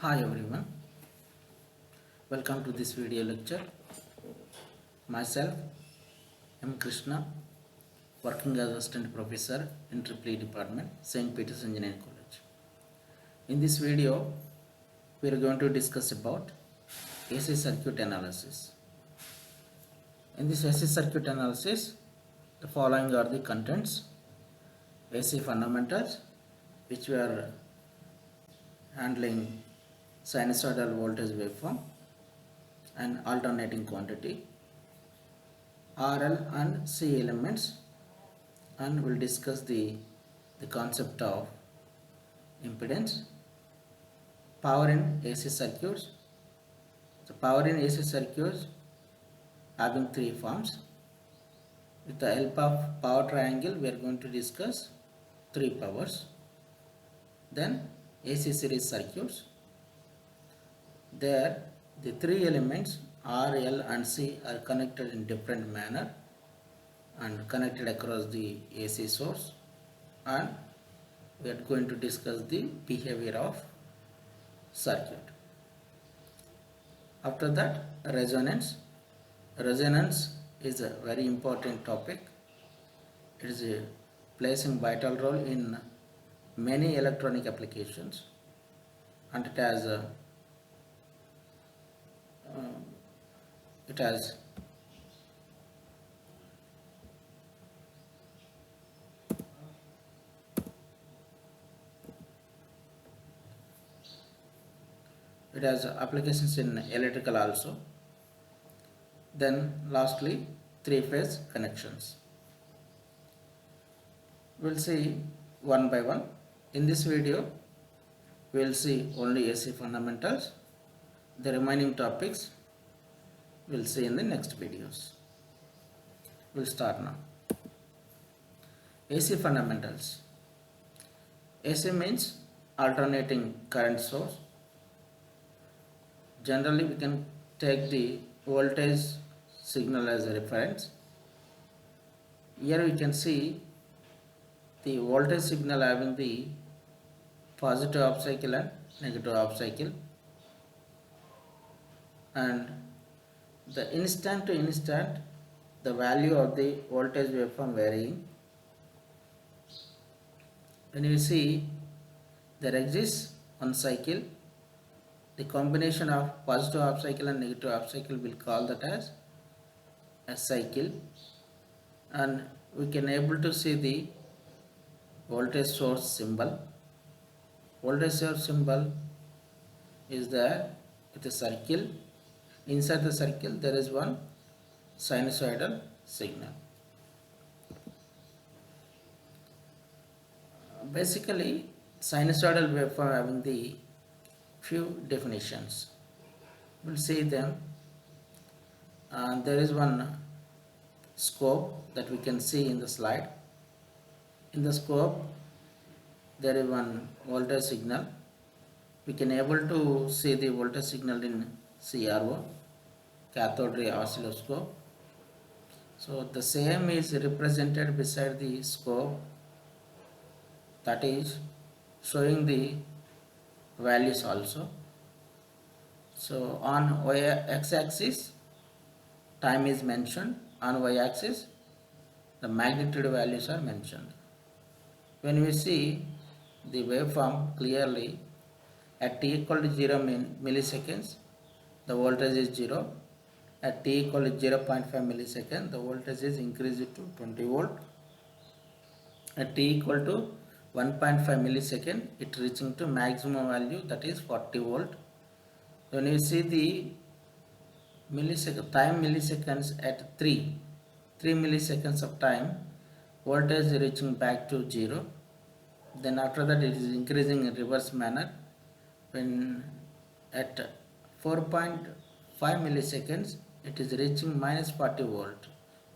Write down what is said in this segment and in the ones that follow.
Hi everyone, welcome to this video lecture. Myself, M. Krishna, working as Assistant Professor in EEE Department, St. Peter's Engineering College. In this video, we are going to discuss about AC circuit analysis. In this AC circuit analysis, the following are the contents: AC fundamentals, which we are handling sinusoidal voltage waveform and alternating quantity, RL and C elements, and we'll discuss the concept of impedance, power in AC circuits. The power in AC circuits having three forms. With the help of power triangle, we are going to discuss three powers. Then AC series circuits. There, the three elements R, L and C are connected in different manner and connected across the AC source, and we are going to discuss the behavior of circuit. After that, resonance. Resonance is a very important topic. It is placing vital role in many electronic applications, and it has it has it has applications in electrical also. Then lastly, three-phase connections. We'll see one by one. In this video, we'll see only AC fundamentals. The remaining topics we'll see in the next videos. We'll start now. AC fundamentals. AC means alternating current source. Generally, we can take the voltage signal as a reference. Here we can see the voltage signal having the positive half cycle and negative half cycle, and the instant to instant the value of the voltage waveform varying. When you see there exists one cycle, the combination of positive half cycle and negative half cycle will call that as a cycle, and we can able to see the voltage source symbol. Voltage source symbol is there with a circle. Inside the circle there is one sinusoidal signal. Basically, sinusoidal waveform having the few definitions. We'll see them. There is one scope that we can see in the slide. In the scope, there is one voltage signal. We can able to see the voltage signal in CRO, cathode ray oscilloscope. So the same is represented beside the scope, that is showing the values also. So on x-axis time is mentioned, on y-axis the magnitude values are mentioned. When we see the waveform clearly, at t equal to 0 milliseconds the voltage is 0, at t equal to 0.5 milliseconds the voltage is increased to 20 volt, at t equal to 1.5 millisecond it reaching to maximum value, that is 40 volt. When you see the milliseconds at 3 milliseconds of time, voltage is reaching back to 0. Then after that it is increasing in reverse manner. When at 4.5 milliseconds it is reaching minus 40 volt.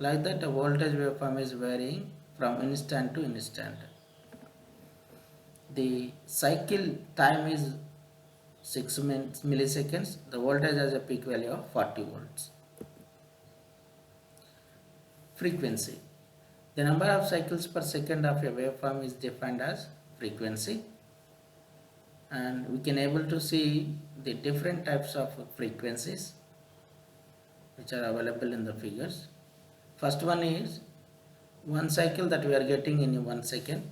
Like that, the voltage waveform is varying from instant to instant. The cycle time is 6 milliseconds. The voltage has a peak value of 40 volts. Frequency. The number of cycles per second of a waveform is defined as frequency, and we can able to see the different types of frequencies which are available in the figures. First one is one cycle that we are getting in 1 second,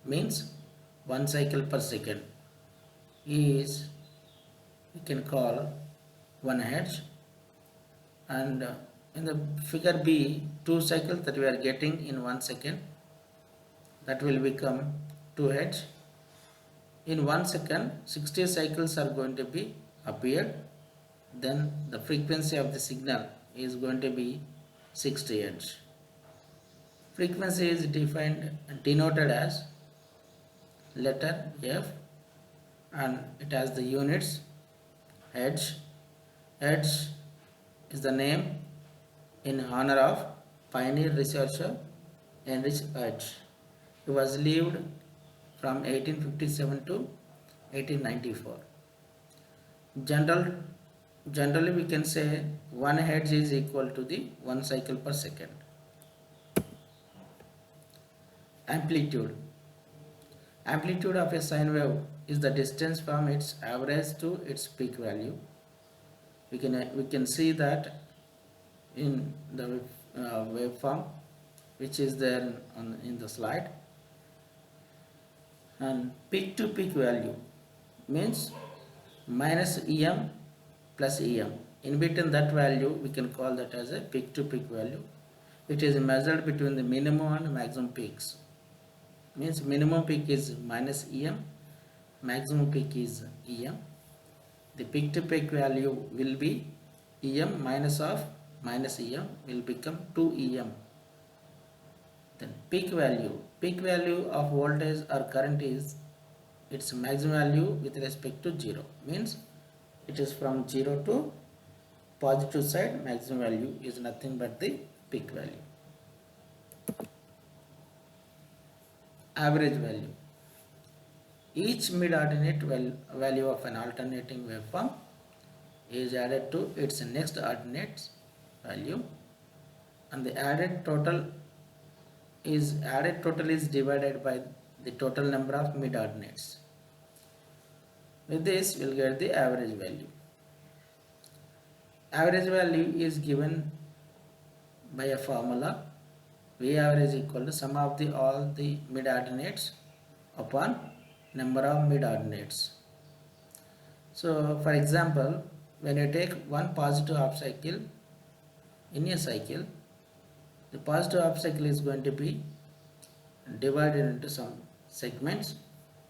means one cycle per second is we can call 1 hertz, and in the figure B, 2 cycles that we are getting in 1 second, that will become 2 hertz. In 1 second 60 cycles are going to be appeared, then the frequency of the signal is going to be 60 hertz. Frequency is denoted as letter F, and it has the units hertz. Hertz is the name in honor of pioneer researcher Heinrich Hertz. He was lived from 1857 to 1894. Generally we can say 1 hertz is equal to the 1 cycle per second. Amplitude. Amplitude of a sine wave is the distance from its average to its peak value. We can see that in the waveform which is there in the slide. And peak to peak value means minus em plus em. In between that value we can call that as a peak to peak value. It is measured between the minimum and maximum peaks. Means minimum peak is minus em, maximum peak is em. The peak to peak value will be em minus of minus em will become 2em. Then peak value of voltage or current is its maximum value with respect to 0, means it is from 0 to positive side. Maximum value is nothing but the peak value. Average value. Each mid-ordinate value of an alternating waveform is added to its next ordinate value, and the added total is divided by the total number of mid-ordinates. With this we will get the average value. Average value is given by a formula. V average equal to sum of all the mid-ordinates upon number of mid-ordinates. So for example, when you take one positive half cycle in a cycle, the positive half cycle is going to be divided into some segments,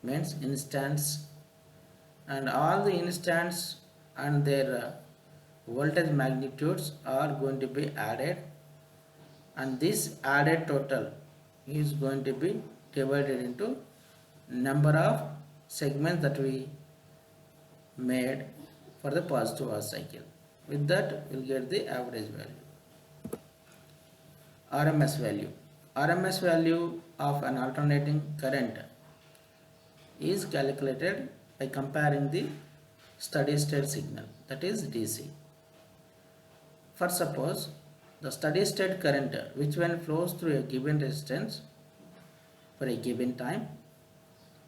means instants, and all the instants and their voltage magnitudes are going to be added, and this added total is going to be divided into number of segments that we made for the positive half cycle. With that we will get the average value. RMS value. RMS value of an alternating current is calculated by comparing the steady state signal, that is DC. For suppose the steady state current which when flows through a given resistance for a given time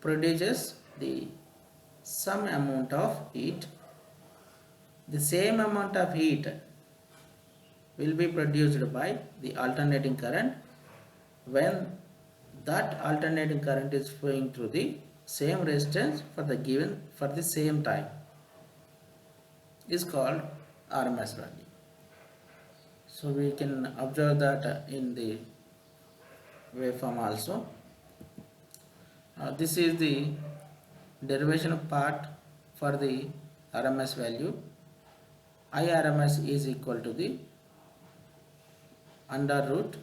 produces the some amount of heat. The same amount of heat will be produced by the alternating current when that alternating current is flowing through the same resistance for the same time, is called RMS value. So we can observe that in the waveform also. This is the derivation part for the RMS value. IRMS is equal to the under root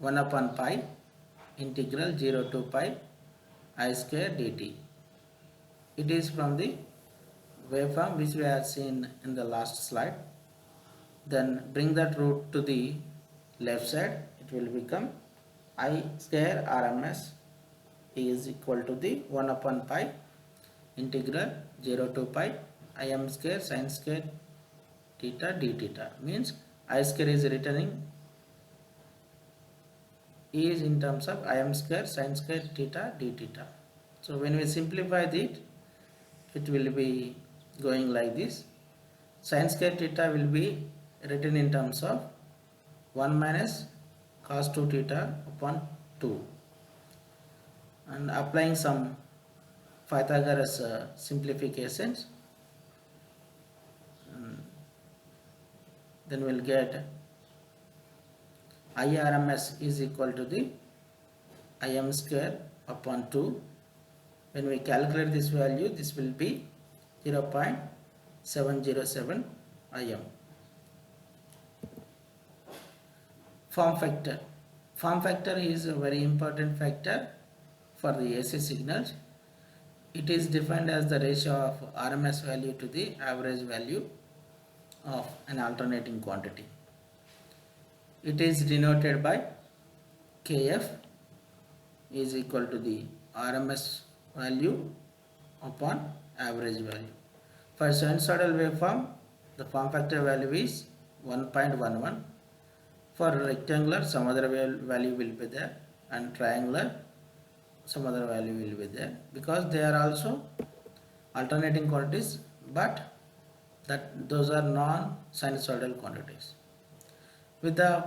1 upon pi integral 0 to pi I square dt. It is from the waveform which we have seen in the last slide. Then bring that root to the left side, it will become I square RMS is equal to the 1 upon pi integral 0 to pi Im square sin square theta d theta, means I square is returning is in terms of Im square sin square theta d theta. So when we simplify it, it will be going like this. Sin square theta will be written in terms of 1 minus cos 2 theta upon 2, and applying some Pythagoras simplifications, then we'll get IRMS is equal to the Im square upon 2. When we calculate this value, this will be 0.707 Im. Form factor. Form factor is a very important factor for the AC signals. It is defined as the ratio of RMS value to the average value of an alternating quantity. It is denoted by Kf is equal to the RMS value upon average value. For sinusoidal waveform, the form factor value is 1.11. For rectangular, some other value will be there, and triangular, some other value will be there, because they are also alternating quantities, but those are non-sinusoidal quantities. With the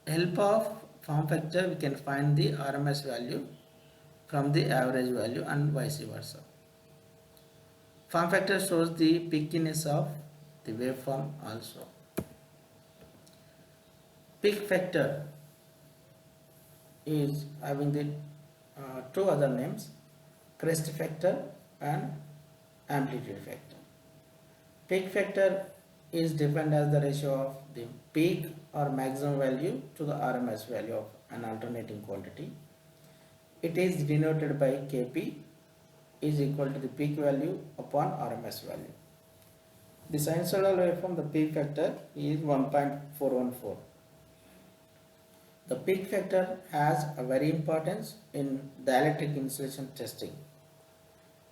help of form factor, we can find the RMS value from the average value and vice versa. Form factor shows the peakiness of the waveform also. Peak factor is having the two other names, crest factor and amplitude factor. Peak factor is defined as the ratio of the peak or maximum value to the RMS value of an alternating quantity. It is denoted by Kp is equal to the peak value upon RMS value. The sinusoidal waveform, the peak factor is 1.414. The peak factor has a very importance in dielectric insulation testing,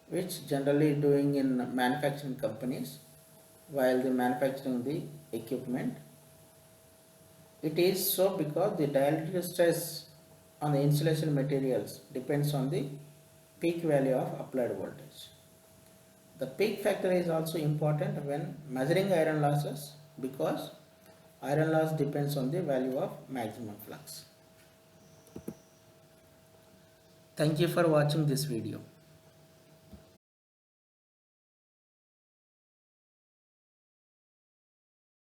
which generally doing in manufacturing companies while they manufacturing the equipment. It is so because the dielectric stress on the insulation materials depends on the peak value of applied voltage. The peak factor is also important when measuring iron losses, because iron loss depends on the value of maximum flux. Thank you for watching this video.